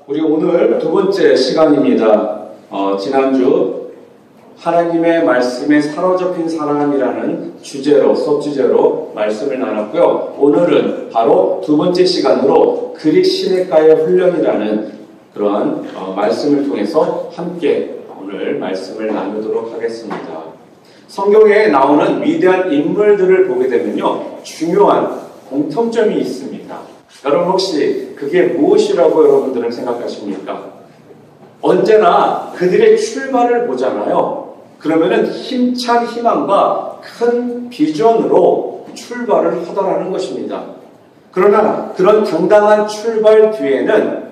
우리 오늘 두 번째 시간입니다. 지난주 하나님의 말씀에 사로잡힌 사람이라는 주제로, 수업 주제로 말씀을 나눴고요. 오늘은 바로 두 번째 시간으로 그릭 시내가의 훈련이라는 그러한 말씀을 통해서 함께 오늘 말씀을 나누도록 하겠습니다. 성경에 나오는 위대한 인물들을 보게 되면요, 중요한 공통점이 있습니다. 여러분 혹시 그게 무엇이라고 여러분들은 생각하십니까? 언제나 그들의 출발을 보잖아요. 그러면은 힘찬 희망과 큰 비전으로 출발을 하더라는 것입니다. 그러나 그런 당당한 출발 뒤에는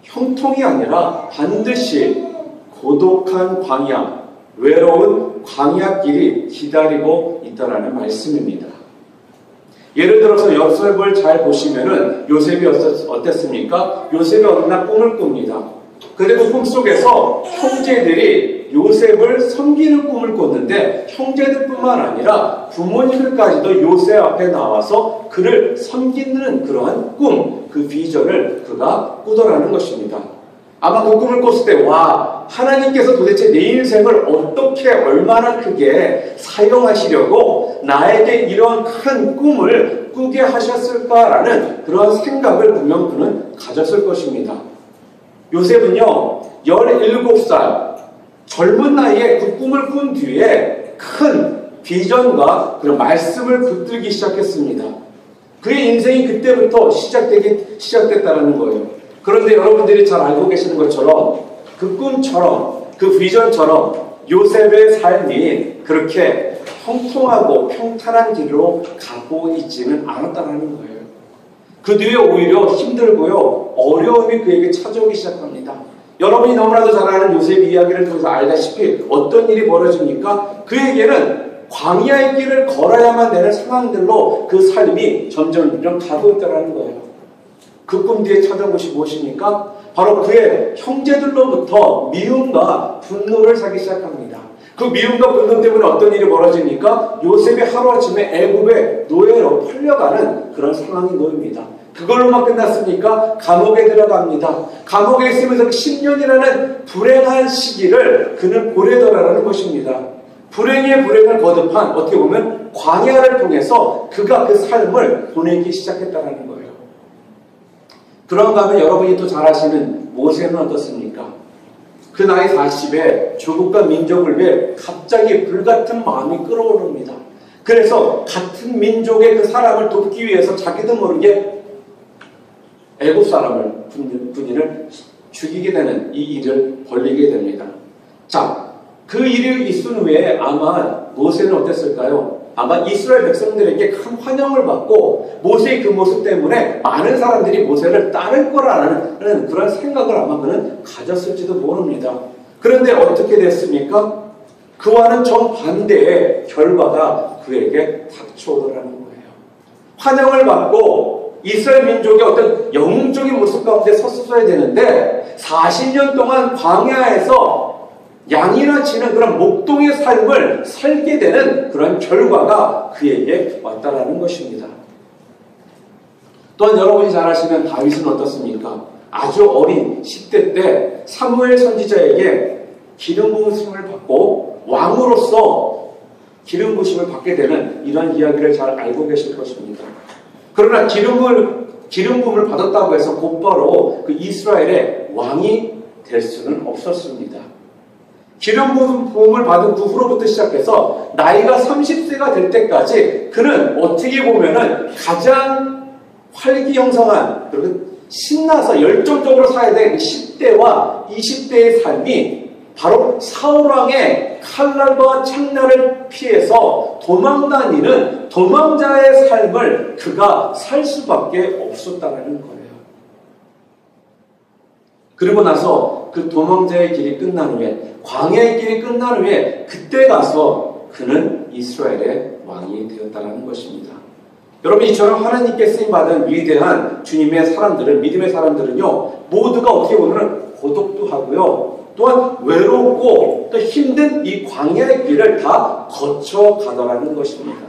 형통이 아니라 반드시 고독한 광야, 외로운 광야길이 기다리고 있다라는 말씀입니다. 예를 들어서 요셉을 잘 보시면은 요셉이 어땠습니까? 요셉이 어느 날 꿈을 꿉니다. 그리고 꿈속에서 형제들이 요셉을 섬기는 꿈을 꿨는데 형제들뿐만 아니라 부모님들까지도 요셉 앞에 나와서 그를 섬기는 그러한 꿈, 그 비전을 그가 꾸더라는 것입니다. 아마 그 꿈을 꿨을 때 와, 하나님께서 도대체 내 인생을 어떻게 얼마나 크게 사용하시려고 나에게 이런 큰 꿈을 꾸게 하셨을까라는 그런 생각을 분명 그는 가졌을 것입니다. 요셉은요 17살 젊은 나이에 그 꿈을 꾼 뒤에 큰 비전과 그런 말씀을 붙들기 시작했습니다. 그의 인생이 그때부터 시작됐다는 거예요. 그런데 여러분들이 잘 알고 계시는 것처럼 그 꿈처럼 그 비전처럼 요셉의 삶이 그렇게 형통하고 평탄한 길로 가고 있지는 않았다는 거예요. 그 뒤에 오히려 힘들고요 어려움이 그에게 찾아오기 시작합니다. 여러분이 너무나도 잘 아는 요셉 이야기를 통해서 알다시피 어떤 일이 벌어집니까? 그에게는 광야의 길을 걸어야만 되는 상황들로 그 삶이 점점 가고 있다는 거예요. 그 꿈 뒤에 찾아온 것이 무엇입니까? 바로 그의 형제들로부터 미움과 분노를 사기 시작합니다. 그 미움과 분노 때문에 어떤 일이 벌어집니까? 요셉이 하루아침에 애굽의 노예로 팔려가는 그런 상황이 놓입니다. 그걸로만 끝났습니까? 감옥에 들어갑니다. 감옥에 있으면서 10년이라는 불행한 시기를 그는 보내더라는 것입니다. 불행의 불행을 거듭한 어떻게 보면 광야를 통해서 그가 그 삶을 보내기 시작했다는 거예요. 그런가 하면 여러분이 또 잘 아시는 모세는 어떻습니까? 그 나이 40에 조국과 민족을 위해 갑자기 불같은 마음이 끓어오릅니다. 그래서 같은 민족의 그 사람을 돕기 위해서 자기도 모르게 애굽 사람을 군인을 죽이게 되는 이 일을 벌리게 됩니다. 자, 그 일이 있은 후에 아마 모세는 어땠을까요? 아마 이스라엘 백성들에게 큰 환영을 받고 모세의 그 모습 때문에 많은 사람들이 모세를 따를 거라는 그런 생각을 아마 그는 가졌을지도 모릅니다. 그런데 어떻게 됐습니까? 그와는 정반대의 결과가 그에게 닥쳐오더라는 거예요. 환영을 받고 이스라엘 민족의 어떤 영웅적인 모습 가운데 섰어야 되는데 40년 동안 광야에서 양이나 지는 그런 목동의 삶을 살게 되는 그런 결과가 그에게 왔다라는 것입니다. 또한 여러분이 잘 아시는 다윗은 어떻습니까? 아주 어린 10대 때 사무엘 선지자에게 기름 부으심을 받고 왕으로서 기름 부으심을 받게 되는 이런 이야기를 잘 알고 계실 것입니다. 그러나 기름 부음을 받았다고 해서 곧바로 그 이스라엘의 왕이 될 수는 없었습니다. 기름 부음을 받은 그 후로부터 시작해서 나이가 30세가 될 때까지 그는 어떻게 보면은 가장 활기형성한 그리고 신나서 열정적으로 살아야 될 10대와 20대의 삶이 바로 사울왕의 칼날과 창날을 피해서 도망다니는 도망자의 삶을 그가 살 수밖에 없었다는 거예요. 그리고 나서 그 도망자의 길이 끝난 후에 광야의 길이 끝난 후에 그때 가서 그는 이스라엘의 왕이 되었다는 것입니다. 여러분 이처럼 하나님께 쓰임받은 위대한 주님의 사람들은 믿음의 사람들은요 모두가 어떻게 보면 고독도 하고요 또한 외롭고 또 힘든 이 광야의 길을 다 거쳐가더라는 것입니다.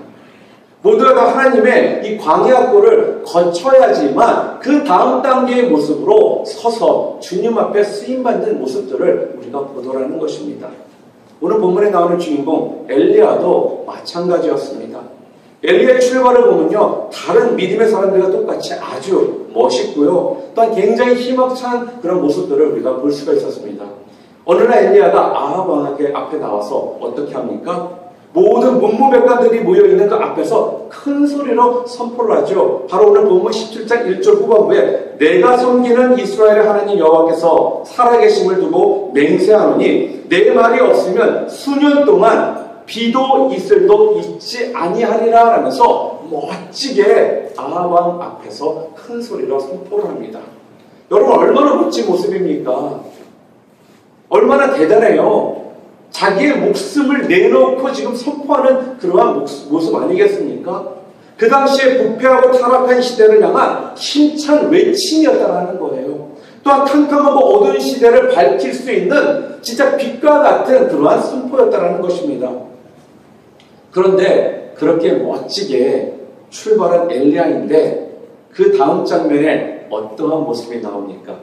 모두가 다 하나님의 이 광야 꼴을 거쳐야지만 그 다음 단계의 모습으로 서서 주님 앞에 쓰임받는 모습들을 우리가 보더라는 것입니다. 오늘 본문에 나오는 주인공 엘리야도 마찬가지였습니다. 엘리야의 출발을 보면요, 다른 믿음의 사람들과 똑같이 아주 멋있고요, 또한 굉장히 희망찬 그런 모습들을 우리가 볼 수가 있었습니다. 어느 날 엘리야가 아합 왕 앞에 나와서 어떻게 합니까? 모든 문무백관들이 모여있는 그 앞에서 큰 소리로 선포를 하죠. 바로 오늘 본문 17장 1절 후반부에 내가 섬기는 이스라엘의 하나님 여호와께서 살아계심을 두고 맹세하노니 내 말이 없으면 수년 동안 비도 이슬도 있지 아니하리라 라면서 멋지게 아합 왕 앞에서 큰 소리로 선포를 합니다. 여러분, 얼마나 멋진 모습입니까? 얼마나 대단해요. 자기의 목숨을 내놓고 지금 선포하는 그러한 모습 아니겠습니까? 그 당시에 부패하고 타락한 시대를 향한 힘찬 외침이었다는 거예요. 또한 캄캄하고 어두운 시대를 밝힐 수 있는 진짜 빛과 같은 그러한 선포였다는 것입니다. 그런데 그렇게 멋지게 출발한 엘리야인데 그 다음 장면에 어떠한 모습이 나옵니까?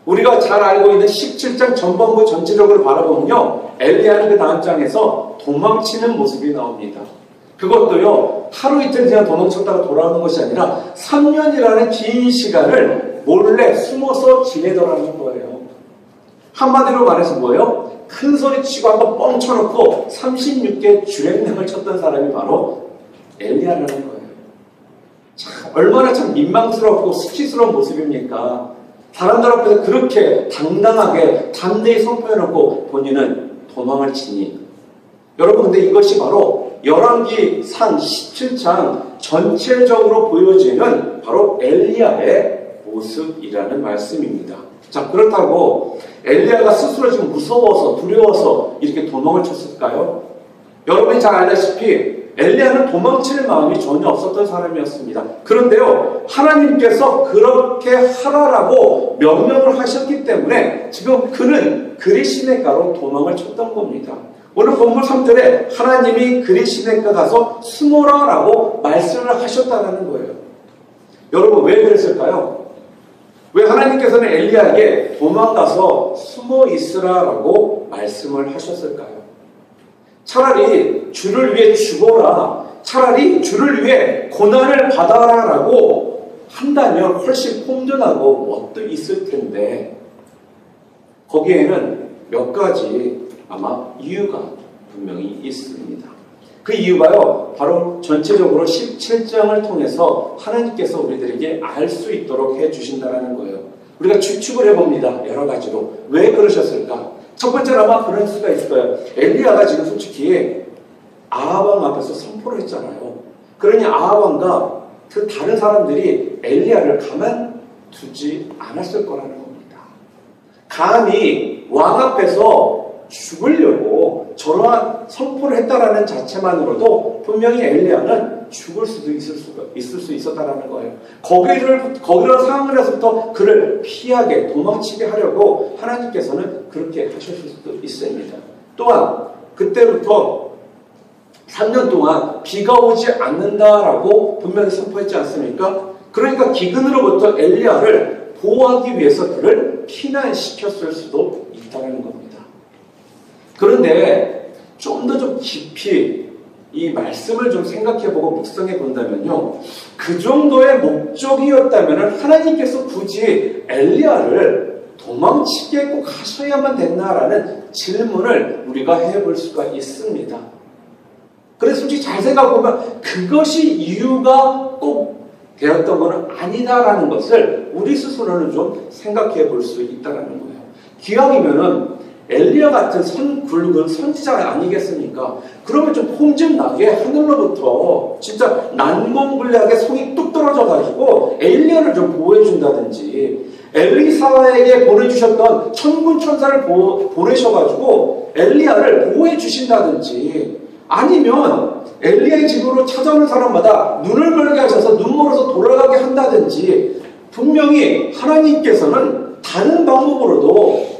우리가 잘 알고 있는 17장 전반부 전체적으로 바라보면요, 엘리야는 그 다음 장에서 도망치는 모습이 나옵니다. 그것도요, 하루 이틀 그냥 도망쳤다가 돌아오는 것이 아니라 3년이라는 긴 시간을 몰래 숨어서 지내더라는 거예요. 한마디로 말해서 뭐예요? 큰 소리 치고 한번 뻥 쳐놓고 36개 주랭랑을 쳤던 사람이 바로 엘리야라는 거예요. 참, 얼마나 참 민망스럽고 수치스러운 모습입니까? 사람들 앞에서 그렇게 당당하게 담대히 선포해놓고 본인은 도망을 치니, 여러분, 근데 이것이 바로 열왕기상 17장 전체적으로 보여지는 바로 엘리야의 모습이라는 말씀입니다. 자, 그렇다고 엘리야가 스스로 지금 무서워서 두려워서 이렇게 도망을 쳤을까요? 여러분이 잘 알다시피 엘리야는 도망칠 마음이 전혀 없었던 사람이었습니다. 그런데요, 하나님께서 그렇게 하라라고 명령을 하셨기 때문에 지금 그는 그리시네가로 도망을 쳤던 겁니다. 오늘 본문 3절에 하나님이 그리시네가 가서 숨어라라고 말씀을 하셨다는 거예요. 여러분, 왜 그랬을까요? 왜 하나님께서는 엘리야에게 도망가서 숨어 있으라라고 말씀을 하셨을까요? 차라리 주를 위해 죽어라, 차라리 주를 위해 고난을 받아라라고 한다면 훨씬 폼든하고 멋도 있을 텐데, 거기에는 몇 가지 아마 이유가 분명히 있습니다. 그 이유가요, 바로 전체적으로 17장을 통해서 하나님께서 우리들에게 알 수 있도록 해주신다는 거예요. 우리가 추측을 해봅니다. 여러 가지로. 왜 그러셨을까? 첫 번째는 아마 그럴 수가 있을 거예요. 엘리야가 지금 솔직히 아합 왕 앞에서 선포를 했잖아요. 그러니 아합 왕과 그 다른 사람들이 엘리야를 가만두지 않았을 거라는 겁니다. 감히 왕 앞에서 죽으려고 저러한 선포를 했다라는 자체만으로도 분명히 엘리야는 죽을 수도 있을 수 있었다라는 거예요. 거기를 상황을 해서부터 그를 피하게, 도망치게 하려고 하나님께서는 그렇게 하셨을 수도 있습니다. 또한 그때부터 3년 동안 비가 오지 않는다라고 분명히 선포했지 않습니까? 그러니까 기근으로부터 엘리야를 보호하기 위해서 그를 피난시켰을 수도 있다는 겁니다. 그런데 좀 더 깊이 이 말씀을 좀 생각해보고 묵상해 본다면요, 그 정도의 목적이었다면 하나님께서 굳이 엘리야를 도망치게 꼭 하셔야만 됐나라는 질문을 우리가 해볼 수가 있습니다. 그래서 솔직히 잘 생각해보면 그것이 이유가 꼭 되었던 것은 아니다라는 것을 우리 스스로는 좀 생각해 볼 수 있다는 거예요. 기왕이면은 엘리야 같은 굵은 선지자가 아니겠습니까? 그러면 좀 폼 좀 나게 하늘로부터 진짜 난공불락의 성이 뚝 떨어져가지고 엘리야를 좀 보호해준다든지, 엘리사에게 보내주셨던 천군 천사를 보내셔가지고 엘리야를 보호해주신다든지, 아니면 엘리야의 집으로 찾아오는 사람마다 눈을 멀게 하셔서 눈 멀어서 돌아가게 한다든지, 분명히 하나님께서는 다른 방법으로도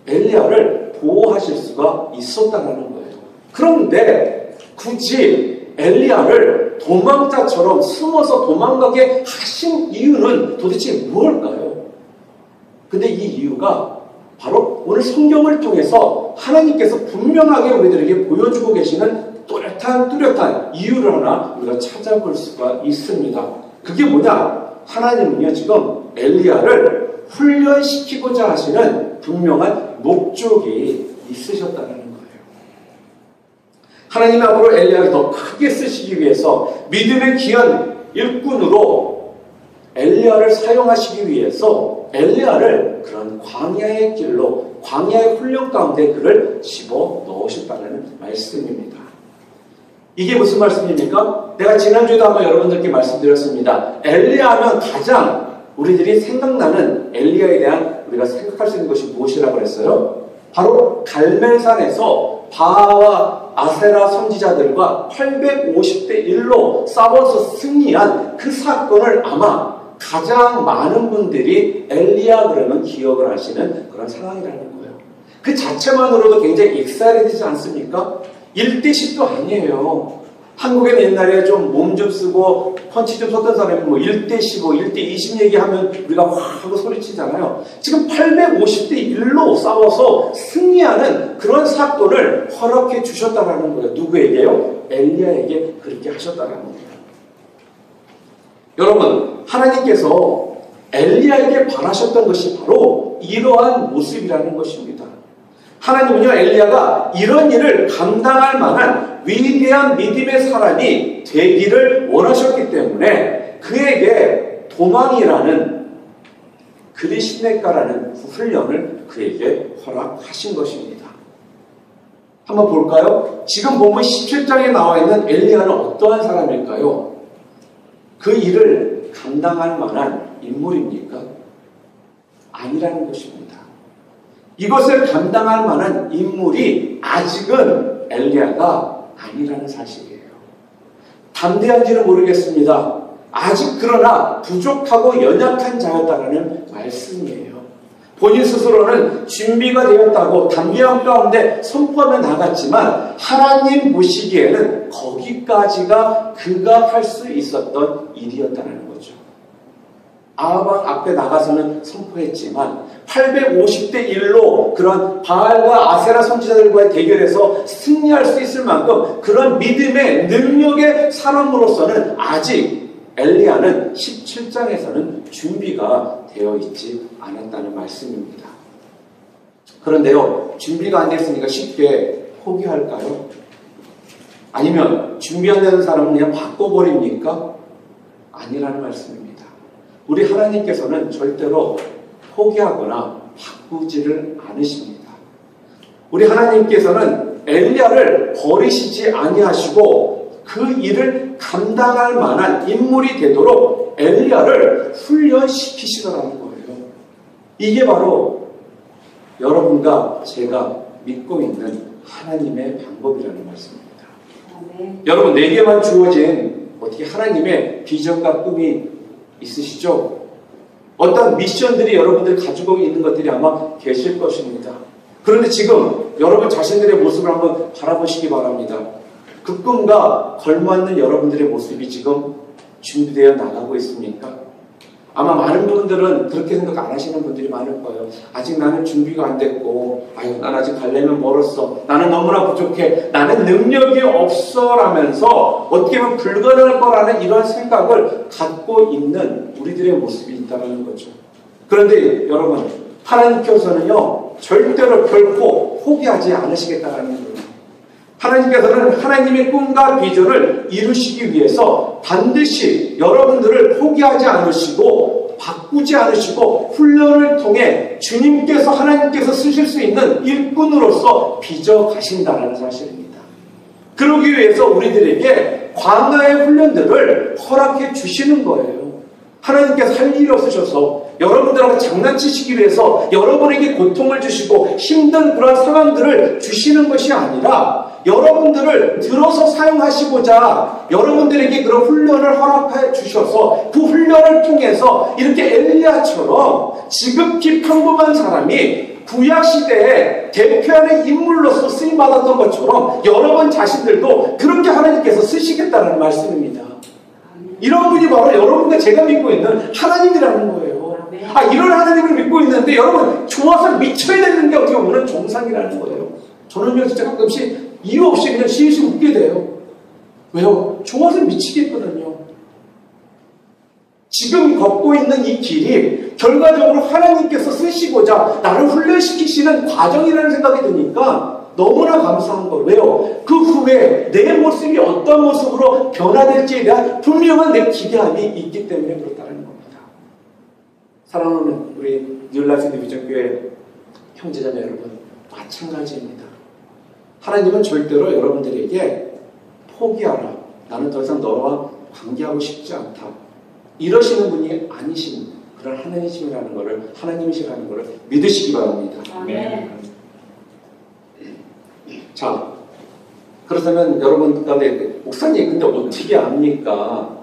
엘리야를 보호하실 수가 있었다는 거예요. 그런데 굳이 엘리야를 도망자처럼 숨어서 도망가게 하신 이유는 도대체 무엇일까요? 근데 이 이유가 바로 오늘 성경을 통해서 하나님께서 분명하게 우리들에게 보여주고 계시는 뚜렷한 이유를 하나 우리가 찾아볼 수가 있습니다. 그게 뭐냐? 하나님은요, 지금 엘리야를 훈련시키고자 하시는 분명한 목적이 있으셨다는 거예요. 하나님 앞으로 엘리야를 더 크게 쓰시기 위해서 믿음의 귀한 일꾼으로 엘리야를 사용하시기 위해서 엘리야를 그런 광야의 길로, 광야의 훈련 가운데 그를 집어 넣으셨다는 말씀입니다. 이게 무슨 말씀입니까? 내가 지난주에도 한번 여러분들께 말씀드렸습니다. 엘리야하면 가장 우리들이 생각나는 엘리야에 대한 우리가 생각할 수 있는 것이 무엇이라고 그랬어요? 바로 갈멜산에서 바하와 아세라 선지자들과 850대 1로 싸워서 승리한 그 사건을 아마 가장 많은 분들이 엘리야 그러면 기억을 하시는 그런 상황이라는 거예요. 그 자체만으로도 굉장히 익사이트되지 않습니까? 1대 10도 아니에요. 한국에는 옛날에 좀 몸 좀 쓰고 펀치 좀 섰던 사람이 뭐 1대 15, 1대 20 얘기하면 우리가 확 하고 소리치잖아요. 지금 850대 1로 싸워서 승리하는 그런 사건을 허락해 주셨다는 거예요. 누구에게요? 엘리야에게 그렇게 하셨다는 거예요. 여러분, 하나님께서 엘리야에게 바라셨던 것이 바로 이러한 모습이라는 것입니다. 하나님은요, 엘리야가 이런 일을 감당할 만한 위대한 믿음의 사람이 되기를 원하셨기 때문에 그에게 도망이라는 그리시네가라는 훈련을 그에게 허락하신 것입니다. 한번 볼까요? 지금 보면 17장에 나와 있는 엘리야는 어떠한 사람일까요? 그 일을 감당할 만한 인물입니까? 아니라는 것입니다. 이것을 감당할 만한 인물이 아직은 엘리야가 아니라는 사실이에요. 담대한지는 모르겠습니다. 아직 그러나 부족하고 연약한 자였다라는 말씀이에요. 본인 스스로는 준비가 되었다고 담대한 가운데 선포하며 나갔지만 하나님 보시기에는 거기까지가 그가 할 수 있었던 일이었다는 거죠. 아합왕 앞에 나가서는 선포했지만 850대 1로 그런 바알과 아세라 선지자들과의 대결에서 승리할 수 있을 만큼 그런 믿음의 능력의 사람으로서는 아직 엘리야는 17장에서는 준비가 되어 있지 않았다는 말씀입니다. 그런데요, 준비가 안 됐으니까 쉽게 포기할까요? 아니면 준비 안 되는 사람은 그냥 바꿔버립니까? 아니라는 말씀입니다. 우리 하나님께서는 절대로 포기하거나 바꾸지를 않으십니다. 우리 하나님께서는 엘리야를 버리시지 아니하시고 그 일을 감당할 만한 인물이 되도록 엘리야를 훈련시키시더라는 거예요. 이게 바로 여러분과 제가 믿고 있는 하나님의 방법이라는 말씀입니다. 네. 여러분, 내게만 주어진 어떻게 하나님의 비전과 꿈이 있으시죠? 어떤 미션들이 여러분들 가지고 있는 것들이 아마 계실 것입니다. 그런데 지금 여러분 자신들의 모습을 한번 바라보시기 바랍니다. 그 꿈과 걸맞는 여러분들의 모습이 지금 준비되어 나가고 있습니까? 아마 많은 분들은 그렇게 생각 안 하시는 분들이 많을 거예요. 아직 나는 준비가 안 됐고, 아유, 난 아직 가려면 멀었어. 나는 너무나 부족해. 나는 능력이 없어. 라면서 어떻게 보면 불가능할 거라는 이런 생각을 갖고 있는 우리들의 모습이 있다는 거죠. 그런데 여러분, 하나님께서는요, 절대로 결코 포기하지 않으시겠다는 거예요. 하나님께서는 하나님의 꿈과 비전을 이루시기 위해서 반드시 여러분들을 포기하지 않으시고 바꾸지 않으시고 훈련을 통해 주님께서 하나님께서 쓰실 수 있는 일꾼으로서 빚어 가신다는 사실입니다. 그러기 위해서 우리들에게 광야의 훈련들을 허락해 주시는 거예요. 하나님께서 할 일이 없으셔서 여러분들하고 장난치시기 위해서 여러분에게 고통을 주시고 힘든 그런 상황들을 주시는 것이 아니라 여러분들을 들어서 사용하시고자 여러분들에게 그런 훈련을 허락해 주셔서 그 훈련을 통해서 이렇게 엘리야처럼 지극히 평범한 사람이 구약시대에 대표하는 인물로서 쓰임받았던 것처럼 여러분 자신들도 그렇게 하나님께서 쓰시겠다는 말씀입니다. 이런 분이 바로 여러분과 제가 믿고 있는 하나님이라는 거예요. 이런 하나님을 믿고 있는데 여러분 좋아서 미쳐야 되는 게 어떻게 보면 정상이라는 거예요. 저는요 진짜 가끔씩 이유 없이 그냥 시시 웃게 돼요. 왜요? 좋아서 미치겠거든요. 지금 걷고 있는 이 길이 결과적으로 하나님께서 쓰시고자 나를 훈련시키시는 과정이라는 생각이 드니까 너무나 감사한 거예요. 왜요? 그 후에 내 모습이 어떤 모습으로 변화될지에 대한 분명한 내 기대함이 있기 때문에 그렇다는 겁니다. 사랑하는 우리 뉴라이프 디비전교회 형제자매 여러분, 마찬가지입니다. 하나님은 절대로 여러분들에게 포기하라, 나는 더 이상 너와 관계하고 싶지 않다, 이러시는 분이 아니신 그런 하나님이시라는 것을 믿으시기 바랍니다. 아멘. 자, 그렇다면 여러분 가운데 목사님 근데 어떻게 압니까?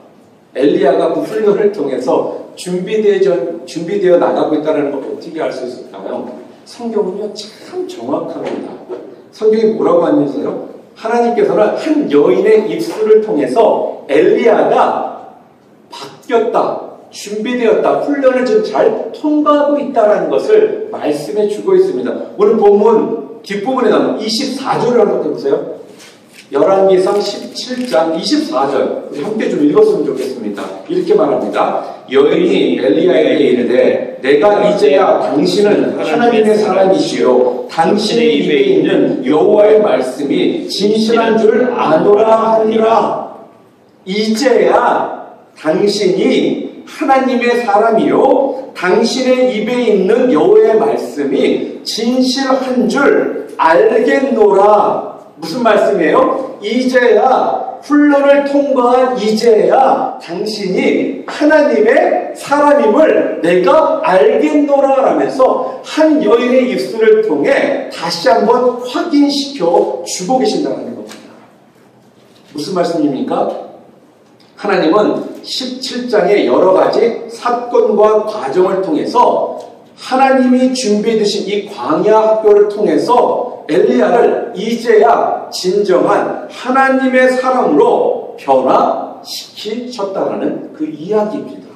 엘리야가 그 훈련을 통해서 준비되어 나가고 있다는 걸 어떻게 알 수 있을까요? 성경은요 참 정확합니다. 성경이 뭐라고 하면서요? 하나님께서는 한 여인의 입술을 통해서 엘리야가 바뀌었다, 준비되었다, 훈련을 지금 잘 통과하고 있다는 것을 말씀해 주고 있습니다. 오늘 본문 뒷부분에 나오는 24절을 한번 해보세요. 열왕기상 17장 24절 우리 함께 좀 읽었으면 좋겠습니다. 이렇게 말합니다. 여인이 엘리야에게 이르되 내가 이제야 당신은 하나님의 사람이시요 당신의 입에 있는 여호와의 말씀이 진실한 줄 아노라 하니라. 이제야 당신이 하나님의 사람이요 당신의 입에 있는 여호와의 말씀이 진실한 줄 알겠노라. 무슨 말씀이에요? 이제야 훈련을 통과한 이제야 당신이 하나님의 사람임을 내가 알겠노라 라면서 한 여인의 입술을 통해 다시 한번 확인시켜 주고 계신다는 겁니다. 무슨 말씀입니까? 하나님은 17장의 여러 가지 사건과 과정을 통해서 하나님이 준비해 두신 이 광야 학교를 통해서 엘리야를 이제야 진정한 하나님의 사람으로 변화시키셨다라는 그 이야기입니다.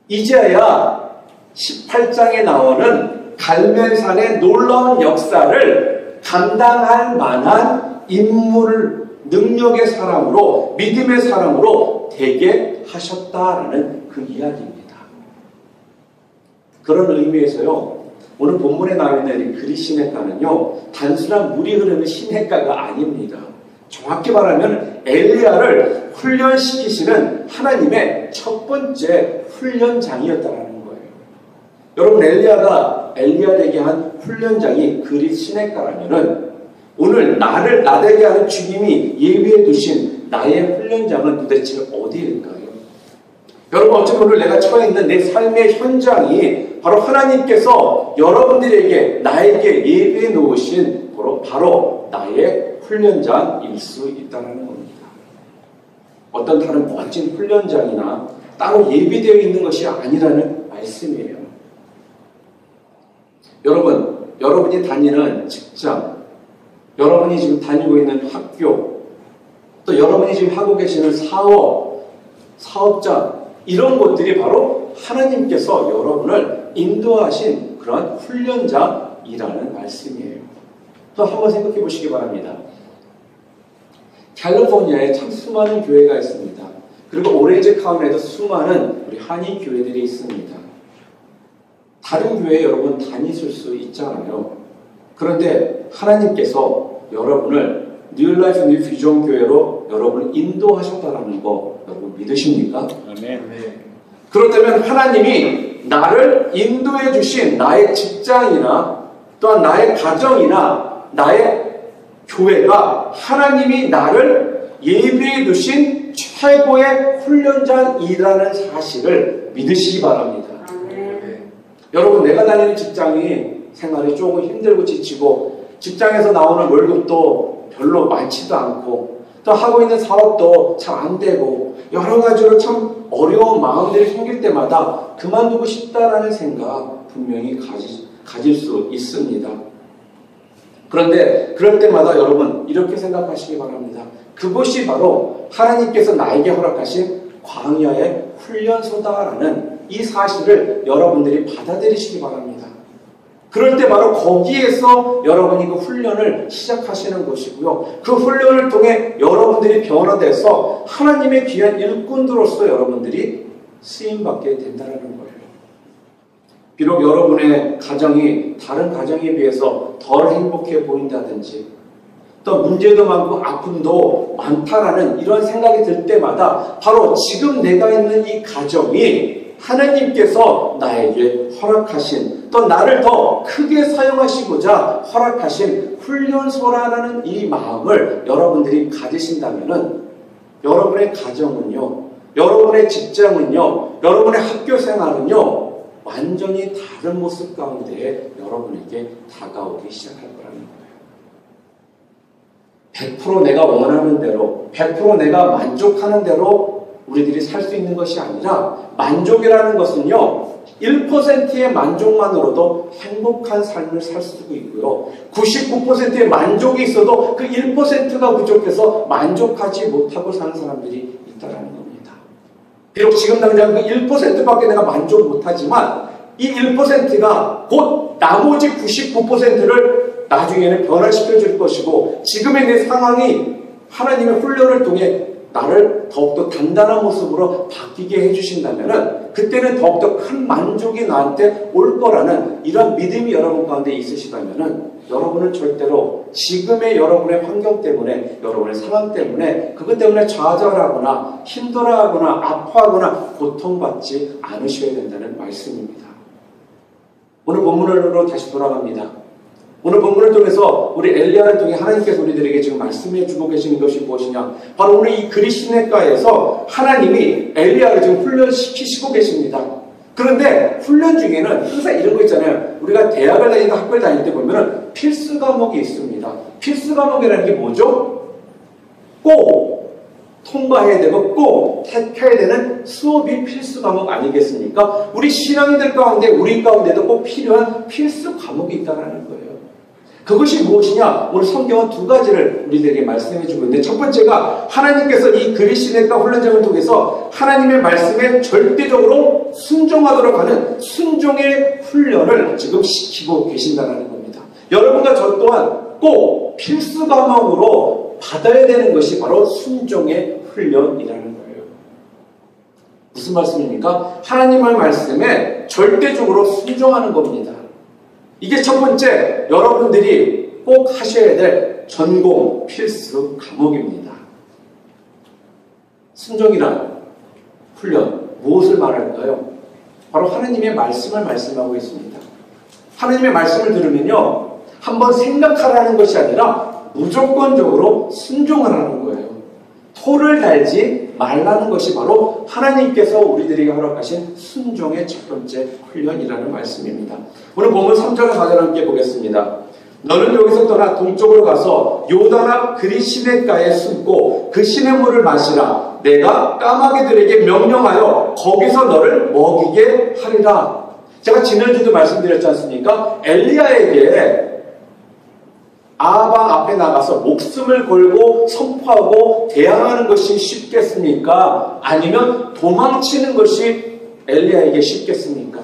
이제야 18장에 나오는 갈멜산의 놀라운 역사를 감당할 만한 인물, 능력의 사람으로, 믿음의 사람으로 되게 하셨다라는 그 이야기입니다. 그런 의미에서요, 오늘 본문에 나와 있는 이 그리 시냇가는요, 단순한 물이 흐르는 시냇가가 아닙니다. 정확히 말하면 엘리야를 훈련시키시는 하나님의 첫 번째 훈련장이었다는 거예요. 여러분, 엘리야 되게 한 훈련장이 그리 시냇가라면은 오늘 나 되게 하는 주님이 예비해 두신 나의 훈련장은 도대체 어디일까요? 여러분, 어쩌면 오늘 내가 처해 있는 내 삶의 현장이 바로 하나님께서 여러분들에게 나에게 예비해 놓으신 바로 나의 훈련장일 수 있다는 겁니다. 어떤 다른 멋진 훈련장이나 따로 예비되어 있는 것이 아니라는 말씀이에요. 여러분이 다니는 직장, 여러분이 지금 다니고 있는 학교, 또 여러분이 지금 하고 계시는 사업장, 이런 것들이 바로 하나님께서 여러분을 인도하신 그런 훈련장이라는 말씀이에요. 또 한번 생각해 보시기 바랍니다. 캘리포니아에 참 수많은 교회가 있습니다. 그리고 오렌지 카운티에도 수많은 우리 한인 교회들이 있습니다. 다른 교회에 여러분 다니실 수 있잖아요. 그런데 하나님께서 여러분을 뉴라이프 뉴 비전 교회로 여러분을 인도하셨다는 거 여러분 믿으십니까? 아멘. 그렇다면 하나님이 나를 인도해 주신 나의 직장이나 또한 나의 가정이나 나의 교회가 하나님이 나를 예비해 두신 최고의 훈련장이라는 사실을 믿으시기 바랍니다. 여러분, 내가 다니는 직장이 생활이 조금 힘들고 지치고 직장에서 나오는 월급도 별로 많지도 않고 또 하고 있는 사업도 잘 안 되고 여러 가지로 참 어려운 마음들이 생길 때마다 그만두고 싶다라는 생각 분명히 가질 수 있습니다. 그런데 그럴 때마다 여러분 이렇게 생각하시기 바랍니다. 그것이 바로 하나님께서 나에게 허락하신 광야의 훈련소다라는 이 사실을 여러분들이 받아들이시기 바랍니다. 그럴 때 바로 거기에서 여러분이 그 훈련을 시작하시는 것이고요. 그 훈련을 통해 여러분들이 변화돼서 하나님의 귀한 일꾼으로서 여러분들이 쓰임받게 된다는 거예요. 비록 여러분의 가정이 다른 가정에 비해서 덜 행복해 보인다든지 또 문제도 많고 아픔도 많다라는 이런 생각이 들 때마다 바로 지금 내가 있는 이 가정이 하나님께서 나에게 허락하신 또 나를 더 크게 사용하시고자 허락하신 훈련소라는 이 마음을 여러분들이 가지신다면은 여러분의 가정은요, 여러분의 직장은요, 여러분의 학교 생활은요 완전히 다른 모습 가운데 여러분에게 다가오기 시작할 거라는 거예요. 100% 내가 원하는 대로 100% 내가 만족하는 대로 우리들이 살 수 있는 것이 아니라 만족이라는 것은요 1%의 만족만으로도 행복한 삶을 살 수도 있고요 99%의 만족이 있어도 그 1%가 부족해서 만족하지 못하고 사는 사람들이 있다는 겁니다. 비록 지금 당장 그 1%밖에 내가 만족 못하지만 이 1%가 곧 나머지 99%를 나중에는 변화시켜 줄 것이고 지금의 내 상황이 하나님의 훈련을 통해 나를 더욱더 단단한 모습으로 바뀌게 해주신다면 그때는 더욱더 큰 만족이 나한테 올 거라는 이런 믿음이 여러분 가운데 있으시다면 여러분은 절대로 지금의 여러분의 환경 때문에 여러분의 상황 때문에 그것 때문에 좌절하거나 힘들어하거나 아파하거나 고통받지 않으셔야 된다는 말씀입니다. 오늘 본문으로 다시 돌아갑니다. 오늘 본문을 통해서 우리 엘리야를 통해 하나님께서 우리들에게 지금 말씀해 주고 계시는 것이 무엇이냐? 바로 오늘 이 그리 시내가에서 하나님이 엘리야를 지금 훈련시키시고 계십니다. 그런데 훈련 중에는 항상 이런 거 있잖아요. 우리가 대학을 다니다 학교를 다닐 때 보면은 필수 과목이 있습니다. 필수 과목이라는 게 뭐죠? 꼭 통과해야 되고 꼭 택해야 되는 수업이 필수 과목 아니겠습니까? 우리 신앙인들 가운데 우리 가운데도 꼭 필요한 필수 과목이 있다는 거예요. 그것이 무엇이냐? 오늘 성경은 두 가지를 우리들에게 말씀해 주고 있는데 첫 번째가 하나님께서 이 그리 시내가 훈련장을 통해서 하나님의 말씀에 절대적으로 순종하도록 하는 순종의 훈련을 지금 시키고 계신다는 겁니다. 여러분과 저 또한 꼭 필수 과목으로 받아야 되는 것이 바로 순종의 훈련이라는 거예요. 무슨 말씀입니까? 하나님의 말씀에 절대적으로 순종하는 겁니다. 이게 첫 번째 여러분들이 꼭 하셔야 될 전공 필수 과목입니다. 순종이란 훈련 무엇을 말할까요? 바로 하나님의 말씀을 말씀하고 있습니다. 하나님의 말씀을 들으면요 한번 생각하라는 것이 아니라 무조건적으로 순종하라는 거예요. 토를 달지 말라는 것이 바로 하나님께서 우리들에게 허락하신 순종의 첫 번째 훈련이라는 말씀입니다. 오늘 본문 3절 4절 함께 보겠습니다. 너는 여기서 떠나 동쪽으로 가서 요단 앞 그리 시냇가에 숨고 그 시냇물을 마시라. 내가 까마귀들에게 명령하여 거기서 너를 먹이게 하리라. 제가 지난주도 말씀드렸지 않습니까? 엘리야에게 아방 앞에 나가서 목숨을 걸고 선포하고 대항하는 것이 쉽겠습니까? 아니면 도망치는 것이 엘리야에게 쉽겠습니까?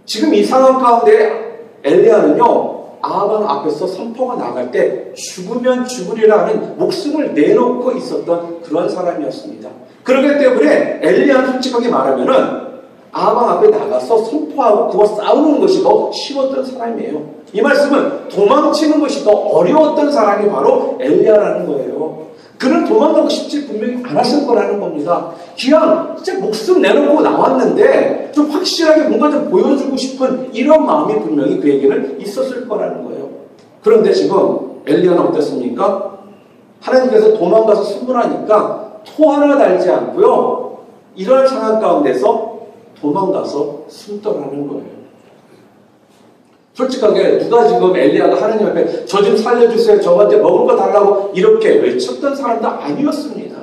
지금 이 상황 가운데 엘리야는요 아방 앞에서 선포가 나갈 때 죽으면 죽으리라는 목숨을 내놓고 있었던 그런 사람이었습니다. 그렇기 때문에 엘리야는 솔직하게 말하면은 아방 앞에 나가서 선포하고 그거 싸우는 것이 더 쉬웠던 사람이에요. 이 말씀은 도망치는 것이 더 어려웠던 사람이 바로 엘리야라는 거예요. 그는 도망가고 싶지 분명히 않았을 거라는 겁니다. 그냥 진짜 목숨 내놓고 나왔는데 좀 확실하게 뭔가 좀 보여주고 싶은 이런 마음이 분명히 그에게는 있었을 거라는 거예요. 그런데 지금 엘리야는 어땠습니까? 하나님께서 도망가서 숨으라니까 토 하나 달지 않고요. 이런 상황 가운데서 도망가서 숨더라는 거예요. 솔직하게 누가 지금 엘리야가 하나님 앞에 저 좀 살려주세요. 저한테 먹을 거 달라고 이렇게 외쳤던 사람도 아니었습니다.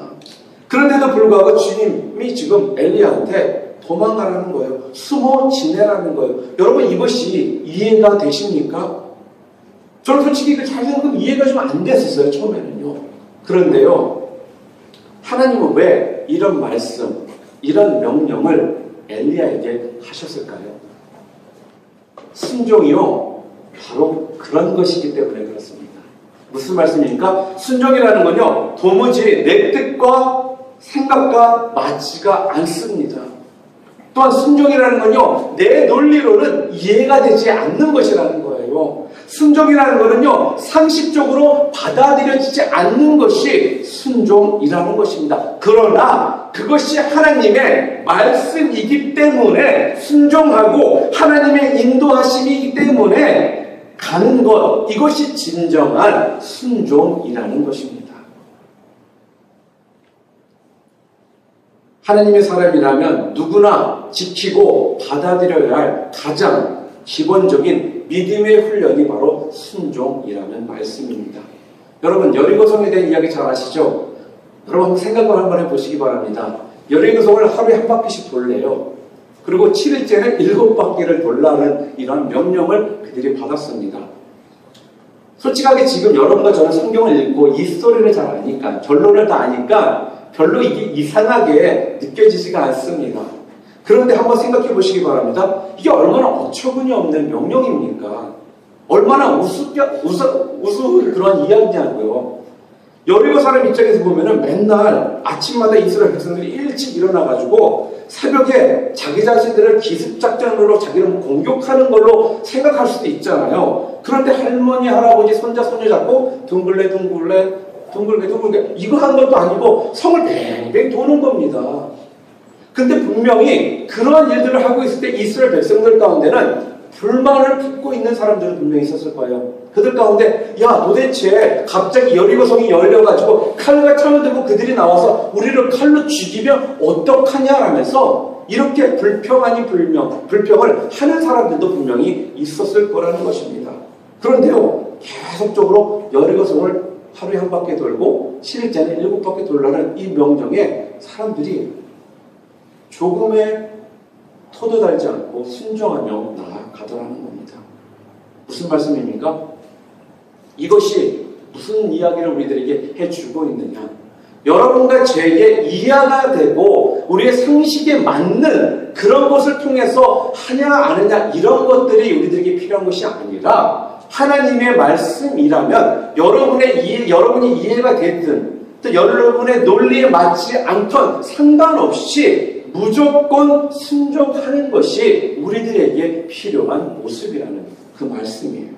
그런데도 불구하고 주님이 지금 엘리야한테 도망가라는 거예요. 숨어 지내라는 거예요. 여러분 이것이 이해가 되십니까? 저는 솔직히 잘 생각하면 이해가 좀 안 됐었어요. 처음에는요. 그런데요. 하나님은 왜 이런 말씀, 이런 명령을 엘리야에게 하셨을까요? 순종이요. 바로 그런 것이기 때문에 그렇습니다. 무슨 말씀입니까? 순종이라는 건요. 도무지 내 뜻과 생각과 맞지가 않습니다. 또한 순종이라는 건요. 내 논리로는 이해가 되지 않는 것이라는 거예요. 순종이라는 것은요. 상식적으로 받아들여지지 않는 것이 순종이라는 것입니다. 그러나 그것이 하나님의 말씀이기 때문에 순종하고 하나님의 인도하심이기 때문에 가는 것, 이것이 진정한 순종이라는 것입니다. 하나님의 사람이라면 누구나 지키고 받아들여야 할 가장 기본적인 믿음의 훈련이 바로 순종이라는 말씀입니다. 여러분 여리고성에 대한 이야기 잘 아시죠? 여러분 생각을 한번 해보시기 바랍니다. 여리고성을 하루에 한 바퀴씩 돌래요. 그리고 7일째는 7바퀴를 돌라는 이런 명령을 그들이 받았습니다. 솔직하게 지금 여러분과 저는 성경을 읽고 이 스토리를 잘 아니까, 결론을 다 아니까 별로 이게 이상하게 느껴지지가 않습니다. 그런데 한번 생각해 보시기 바랍니다. 이게 얼마나 어처구니 없는 명령입니까? 얼마나 우스울 그런 이야기냐고요. 여리고 사람 입장에서 보면은 맨날 아침마다 이스라엘 백성들이 일찍 일어나가지고 새벽에 자기 자신들을 기습작전으로 자기를 공격하는 걸로 생각할 수도 있잖아요. 그런데 할머니, 할아버지, 손자, 손녀 잡고 둥글게 이거 하는 것도 아니고 성을 뱅뱅 도는 겁니다. 근데 분명히 그러한 일들을 하고 있을 때 이스라엘 백성들 가운데는 불만을 품고 있는 사람들은 분명히 있었을 거예요. 그들 가운데 야 도대체 갑자기 여리고성이 열려가지고 칼과 창을 들고 그들이 나와서 우리를 칼로 죽이면 어떡하냐라면서 이렇게 불평 아닌 불평을 하는 사람들도 분명히 있었을 거라는 것입니다. 그런데요 계속적으로 여리고성을 하루에 한 바퀴 돌고 7일째는 7바퀴 돌라는 이 명령에 사람들이 조금의 토도 달지 않고 순종하며 나아가더라는 겁니다. 무슨 말씀입니까? 이것이 무슨 이야기를 우리들에게 해주고 있느냐? 여러분과 저에게 이해가 되고 우리의 상식에 맞는 그런 것을 통해서 하냐 안 하냐 이런 것들이 우리들에게 필요한 것이 아니라 하나님의 말씀이라면 여러분이 이해가 됐든 또 여러분의 논리에 맞지 않던 상관없이 무조건 순종하는 것이 우리들에게 필요한 모습이라는 그 말씀이에요.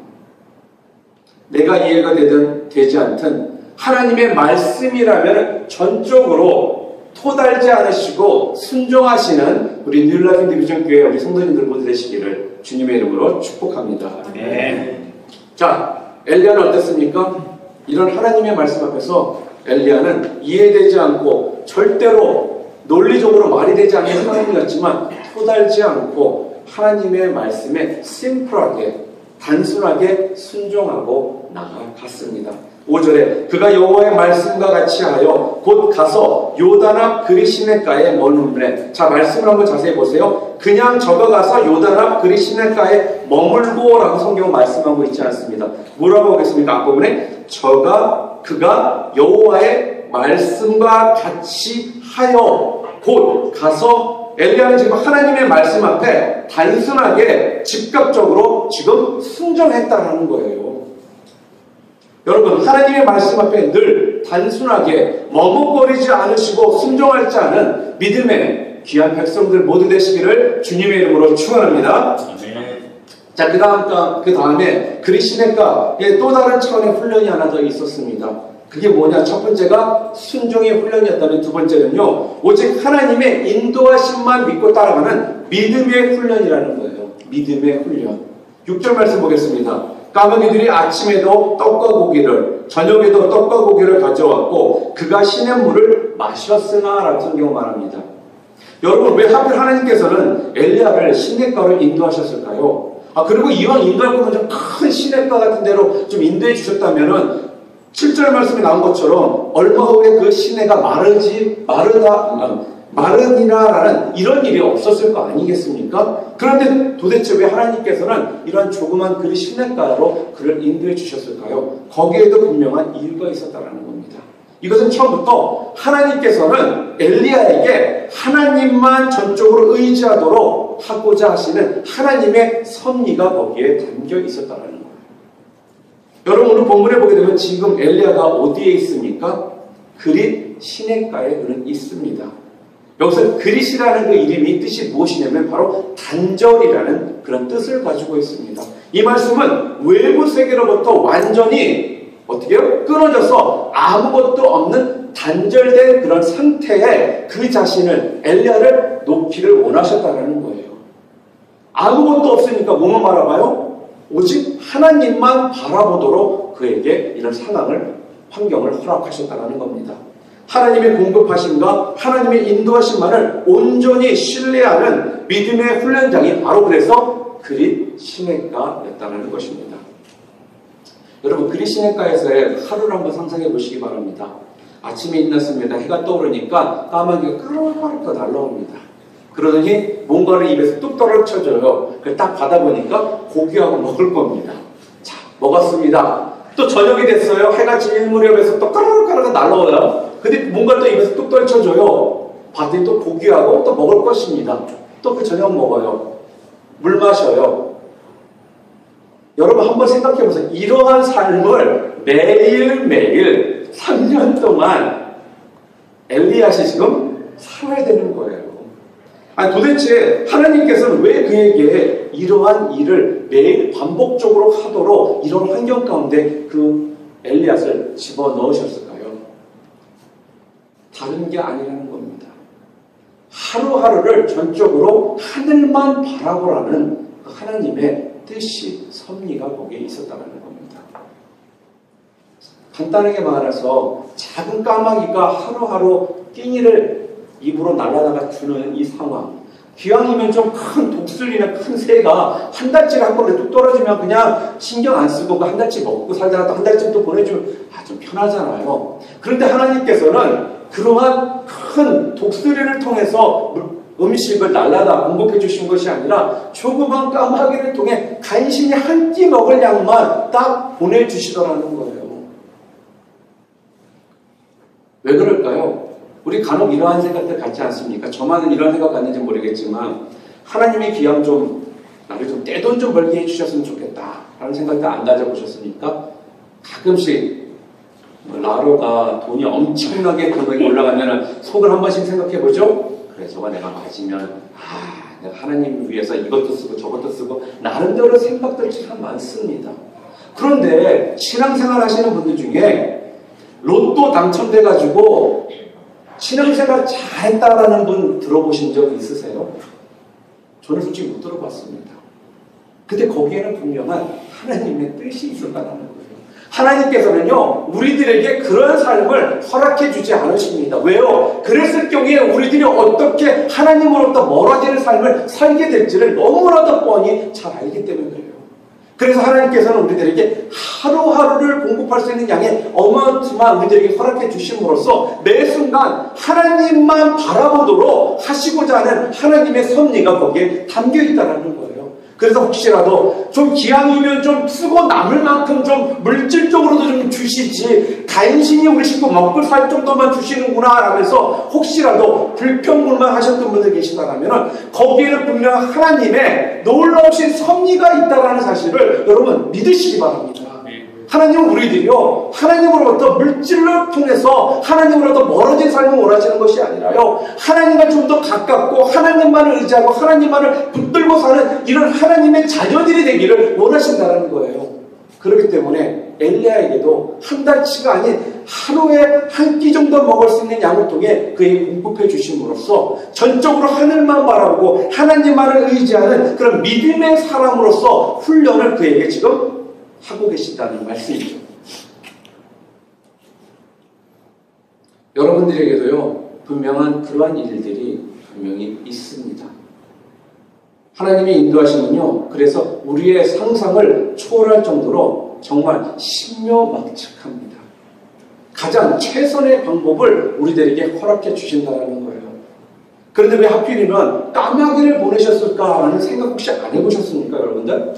내가 이해가 되든 되지 않든 하나님의 말씀이라면 전적으로 토달지 않으시고 순종하시는 우리 뉴라이프 디비전 교회 우리 성도님들 모두 되시기를 주님의 이름으로 축복합니다. 네. 자, 엘리야는 어땠습니까? 이런 하나님의 말씀 앞에서 엘리야는 이해되지 않고 절대로 논리적으로 말이 되지 않는 사람이었지만 토달지 않고 하나님의 말씀에 심플하게 단순하게 순종하고 나아갔습니다. 5절에 그가 여호와의 말씀과 같이 하여 곧 가서 요단 앞 그리시네가에 머무르매. 자, 말씀을 한번 자세히 보세요. 그냥 저가 가서 요단 앞 그리시네가에 머물고 라고 성경은 말씀하고 있지 않습니다. 뭐라고 하겠습니까? 앞부분에 그가 여호와의 말씀과 같이 하여 곧 가서. 엘리야는 지금 하나님의 말씀 앞에 단순하게 즉각적으로 지금 순종했다는 거예요. 여러분 하나님의 말씀 앞에 늘 단순하게 머뭇거리지 않으시고 순종할 줄 아는 믿음의 귀한 백성들 모두 되시기를 주님의 이름으로 축원합니다. 자, 그 다음에 그리시네가에 또 다른 차원의 훈련이 하나 더 있었습니다. 그게 뭐냐? 첫 번째가 순종의 훈련이었다면 두 번째는요, 오직 하나님의 인도하심만 믿고 따라가는 믿음의 훈련이라는 거예요. 믿음의 훈련. 6절 말씀 보겠습니다. 까마귀들이 아침에도 떡과 고기를, 저녁에도 떡과 고기를 가져왔고 그가 시냇물을 마셨으나 라고 성경은 말합니다. 여러분 왜 하필 하나님께서는 엘리야를 시냇가로 인도하셨을까요? 그리고 이왕 인도할 거면 좀 큰 시냇가 같은 데로 좀 인도해 주셨다면은 7절 말씀에 나온 것처럼 얼마 후에 그 시내가 마른이라라는 이런 일이 없었을 거 아니겠습니까? 그런데 도대체 왜 하나님께서는 이런 조그만 그리 시냇가로 그를 인도해 주셨을까요? 거기에도 분명한 이유가 있었다는 겁니다. 이것은 처음부터 하나님께서는 엘리야에게 하나님만 전적으로 의지하도록 하고자 하시는 하나님의 섭리가 거기에 담겨 있었다는 거예요. 여러분 오늘 본문에 보게 되면 지금 엘리야가 어디에 있습니까? 그릿 시냇가에 그는 있습니다. 여기서 그릿이라는 그 이름이 뜻이 무엇이냐면 바로 단절이라는 그런 뜻을 가지고 있습니다. 이 말씀은 외부 세계로부터 완전히 어떻게 해요? 끊어져서 아무것도 없는 단절된 그런 상태에 그 자신을 엘리야를 놓기를 원하셨다는 거예요. 아무것도 없으니까 뭐만 바라봐요? 오직 하나님만 바라보도록 그에게 이런 상황을 환경을 허락하셨다는 겁니다. 하나님의 공급하심과 하나님의 인도하심만을 온전히 신뢰하는 믿음의 훈련장이 바로 그래서 그릿 시냇가였다는 것입니다. 여러분 그릿 시냇가에서의 하루를 한번 상상해 보시기 바랍니다. 아침에 일어났습니다. 해가 떠오르니까 까마귀가 까르르 날라옵니다. 그러더니 뭔가를 입에서 뚝 떨어쳐줘요. 그걸 딱 받아보니까 고기하고 먹을 겁니다. 자, 먹었습니다. 또 저녁이 됐어요. 해가 질 무렵에서 또 까르르 날라와요. 근데 뭔가 또 입에서 뚝 떨쳐줘요. 봤더니 또 고기하고 또 먹을 것입니다. 또 그 저녁 먹어요. 물 마셔요. 여러분 한번 생각해 보세요. 이러한 삶을 매일매일 3년 동안 엘리야시 지금 살아야 되는 거예요. 아니 도대체 하나님께서는 왜 그에게 이러한 일을 매일 반복적으로 하도록 이런 환경 가운데 그 엘리야를 집어넣으셨을까요? 다른 게 아니라는 겁니다. 하루하루를 전적으로 하늘만 바라보라는 그 하나님의 뜻이 섭리가 거기에 있었다는 겁니다. 간단하게 말해서 작은 까마귀가 하루하루 끼니를 입으로 날아다가 주는 이 상황, 기왕이면 좀 큰 독수리나 큰 새가 한 달치를 한 번에 뚝 떨어지면 그냥 신경 안 쓰고 그 한 달치 먹고 살다가 또 한 달치 또 보내주면 좀 편하잖아요. 그런데 하나님께서는 그러한 큰 독수리를 통해서 음식을 날라다 공급해 주신 것이 아니라 조그만 까마귀를 통해 간신히 한 끼 먹을 양만 딱 보내주시더라는 거예요. 왜 그럴까요? 우리 간혹 이러한 생각들 갖지 않습니까? 저만은 이런 생각 갖는지 모르겠지만 하나님이 기왕 좀 나를 좀 떼돈 좀 벌게 해주셨으면 좋겠다 라는 생각도 안 가져보셨으니까 가끔씩 라로가 돈이 엄청나게 금액이 올라가면 속을 한 번씩 생각해보죠? 그래 저거 내가 가지면 내가 하나님을 위해서 이것도 쓰고 저것도 쓰고 나름대로 생각들 참 많습니다. 그런데 신앙생활 하시는 분들 중에 로또 당첨돼가지고 신앙생활 잘했다라는 분 들어보신 적 있으세요? 저는 솔직히 못 들어봤습니다. 근데 거기에는 분명한 하나님의 뜻이 있었다는 거예요. 하나님께서는요 우리들에게 그런 삶을 허락해 주지 않으십니다. 왜요? 그랬을 경우에 우리들이 어떻게 하나님으로부터 멀어지는 삶을 살게 될지를 너무나도 뻔히 잘 알기 때문에 그래요. 그래서 하나님께서는 우리들에게 하루하루를 공급할 수 있는 양의 어마운트만 우리들에게 허락해 주심으로써 매 순간 하나님만 바라보도록 하시고자 하는 하나님의 섭리가 거기에 담겨 있다는 거예요. 그래서 혹시라도 좀 기왕이면 좀 쓰고 남을 만큼 좀 물질적으로도 좀 주시지 간신히 우리 식구 먹고 살 정도만 주시는구나 라면서 혹시라도 불평불만 하셨던 분들 계시다면 거기에는 분명 하나님의 놀라우신 섭리가 있다는 사실을 여러분 믿으시기 바랍니다. 하나님은 우리들이요 하나님으로부터 물질을 통해서 하나님으로부터 멀어진 삶을 원하시는 것이 아니라요 하나님과 좀 더 가깝고 하나님만을 의지하고 하나님만을 붙들고 사는 이런 하나님의 자녀들이 되기를 원하신다는 거예요. 그렇기 때문에 엘리야에게도 한 달치가 아닌 하루에 한 끼 정도 먹을 수 있는 양을 통해 그에게 공급해 주심으로써 전적으로 하늘만 바라보고 하나님만을 의지하는 그런 믿음의 사람으로서 훈련을 그에게 지금 하고 계신다는 말씀이죠. 여러분들에게도요 분명한 그러한 일들이 분명히 있습니다. 하나님의 인도하심은요 그래서 우리의 상상을 초월할 정도로 정말 신묘막측합니다. 가장 최선의 방법을 우리들에게 허락해 주신다는 거예요. 그런데 왜 하필이면 까마귀를 보내셨을까라는 생각 혹시 안 해보셨습니까, 여러분들?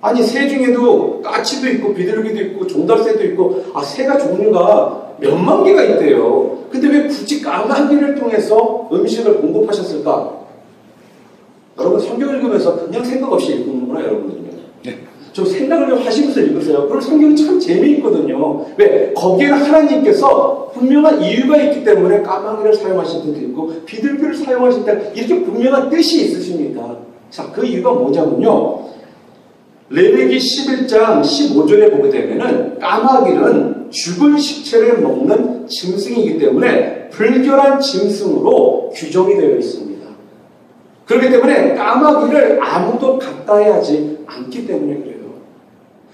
아니, 새 중에도 까치도 있고 비둘기도 있고 종달새도 있고 새가 종류가 몇만 개가 있대요. 근데 왜 굳이 까마귀를 통해서 음식을 공급하셨을까? 여러분 성경 읽으면서 그냥 생각 없이 읽는구나, 여러분들은요. 네. 좀 생각을 좀 하시면서 읽으세요. 그럼 성경이 참 재미있거든요. 왜? 거기에는 하나님께서 분명한 이유가 있기 때문에 까마귀를 사용하신 때도 있고 비둘기를 사용하신 때 이렇게 분명한 뜻이 있으십니다. 자, 그 이유가 뭐냐면요. 레위기 11장 15절에 보게 되면은 까마귀는 죽은 식체를 먹는 짐승이기 때문에 불결한 짐승으로 규정이 되어 있습니다. 그렇기 때문에 까마귀를 아무도 가까이 하지 않기 때문에 그래요.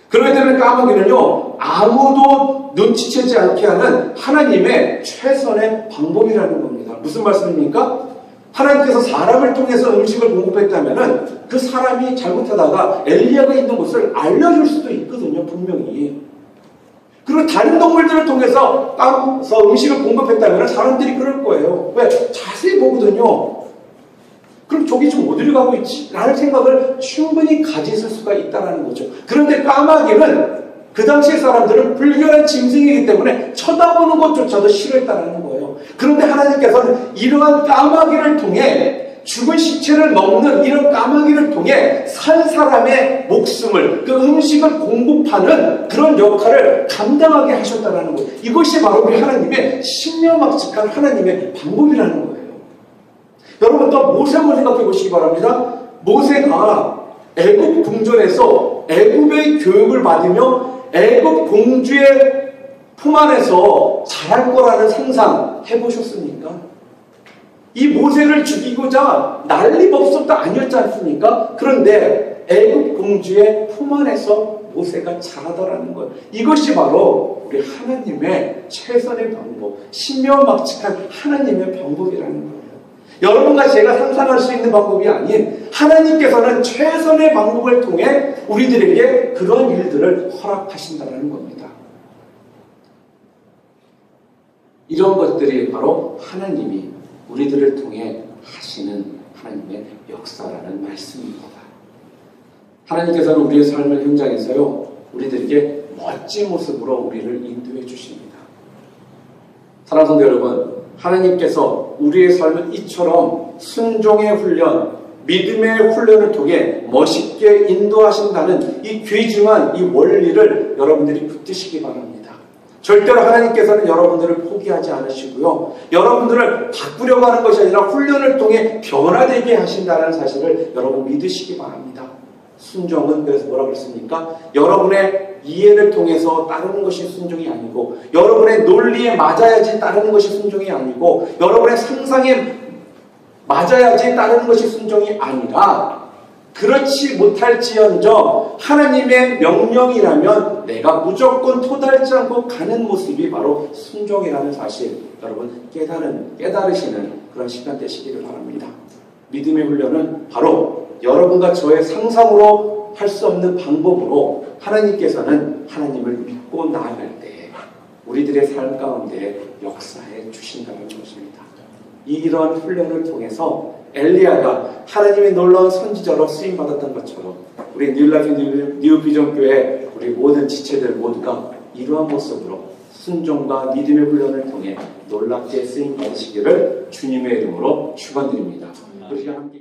그렇기 때문에 까마귀는요, 아무도 눈치채지 않게 하는 하나님의 최선의 방법이라는 겁니다. 무슨 말씀입니까? 하나님께서 사람을 통해서 음식을 공급했다면은 그 사람이 잘못하다가 엘리야가 있는 곳을 알려줄 수도 있거든요, 분명히. 그리고 다른 동물들을 통해서 음식을 공급했다면 사람들이 그럴 거예요. 왜? 자세히 보거든요. 그럼 저기 좀 어디로 가고 있지? 라는 생각을 충분히 가지실 수가 있다는 거죠. 그런데 까마귀는 그 당시의 사람들은 불결한 짐승이기 때문에 쳐다보는 것조차도 싫어했다는 거예요. 그런데 하나님께서는 이러한 까마귀를 통해 죽은 시체를 먹는 이런 까마귀를 통해 산 사람의 목숨을, 그 음식을 공급하는 그런 역할을 감당하게 하셨다는 거예요. 이것이 바로 우리 하나님의 신명막측한 하나님의 방법이라는 거예요. 여러분 또 모세 한번 생각해 보시기 바랍니다. 모세가 애굽 궁전에서 애굽의 교육을 받으며 애굽 공주의 품 안에서 자랄 거라는 상상 해보셨습니까? 이 모세를 죽이고자 난리법석도 아니었지 않습니까? 그런데 애굽 공주의 품 안에서 모세가 자라더라는 거예요. 이것이 바로 우리 하나님의 최선의 방법, 신명막측한 하나님의 방법이라는 거예요. 여러분과 제가 상상할 수 있는 방법이 아닌 하나님께서는 최선의 방법을 통해 우리들에게 그런 일들을 허락하신다는 겁니다. 이런 것들이 바로 하나님이 우리들을 통해 하시는 하나님의 역사라는 말씀입니다. 하나님께서는 우리의 삶을 현장에서요, 우리들에게 멋진 모습으로 우리를 인도해 주십니다. 사랑하는 성도 여러분, 하나님께서 우리의 삶을 이처럼 순종의 훈련, 믿음의 훈련을 통해 멋있게 인도하신다는 이 귀중한 이 원리를 여러분들이 붙드시기 바랍니다. 절대로 하나님께서는 여러분들을 포기하지 않으시고요. 여러분들을 바꾸려고 하는 것이 아니라 훈련을 통해 변화되게 하신다는 사실을 여러분 믿으시기 바랍니다. 순종은 그래서 뭐라고 그랬습니까? 여러분의 이해를 통해서 따르는 것이 순종이 아니고, 여러분의 논리에 맞아야지 따르는 것이 순종이 아니고, 여러분의 상상에 맞아야지 따르는 것이 순종이 아니라, 그렇지 못할지언정 하나님의 명령이라면 내가 무조건 토달지 않고 가는 모습이 바로 순종이라는 사실, 여러분 깨달으시는 그런 시간 되시기를 바랍니다. 믿음의 훈련은 바로 여러분과 저의 상상으로 할 수 없는 방법으로 하나님께서는 하나님을 믿고 나아갈 때 우리들의 삶 가운데 역사해 주신다는 것입니다. 이런 훈련을 통해서 엘리야가 하나님의 놀라운 선지자로 쓰임받았던 것처럼 우리 뉴라이프 뉴비전교회 우리 모든 지체들 모두가 이러한 모습으로 순종과 믿음의 훈련을 통해 놀랍게 쓰임받으시기를 주님의 이름으로 축원드립니다. 우리가 함께